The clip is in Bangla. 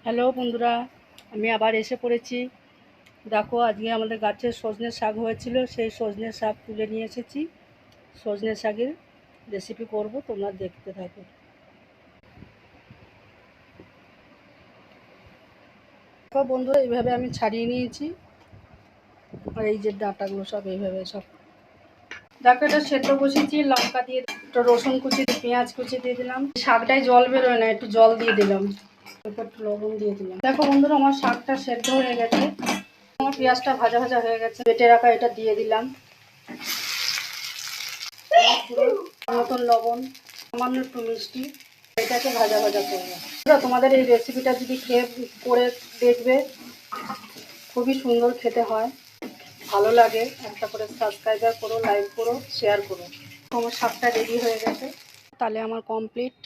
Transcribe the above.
হ্যালো বন্ধুরা, আমি আবার এসে পড়েছি। দেখো, আজকে আমাদের গাছের সজনে শাক হয়েছিল, সেই সজনে শাক তুলে নিয়ে এসেছি। সজনে শাকের রেসিপি করব, তোমরা দেখতে থাকো। দেখো বন্ধুরা, এইভাবে আমি ছাড়িয়ে নিয়েছি, আর এই যে ডাঁটাগুলো সব এইভাবে সব। দেখো, এটা সেদ্ধ বসিয়েছি, লঙ্কা দিয়ে একটু রসুন কুচি, পেঁয়াজ কুচি দিয়ে দিলাম। শাকটায় জল বেরোয় না, একটু জল দিয়ে দিলাম, একটু লবণ দিয়ে দিলাম। দেখো বন্ধুরা, আমার শাকটা সেদ্ধ হয়ে গেছে, আমার পেঁয়াজটা ভাজা ভাজা হয়ে গেছে। বেটে রাখা এটা দিয়ে দিলাম, মতন লবণ, সামান্য একটু মিষ্টি। এটাকে ভাজা ভাজা করবো। তোমাদের এই রেসিপিটা যদি খেয়ে করে দেখবে, খুবই সুন্দর খেতে হয়, ভালো লাগে। একটা করে সাবস্ক্রাইব করো, লাইক করো, শেয়ার করো। আমার শাকটা রেডি হয়ে গেছে, তাহলে আমার কমপ্লিট।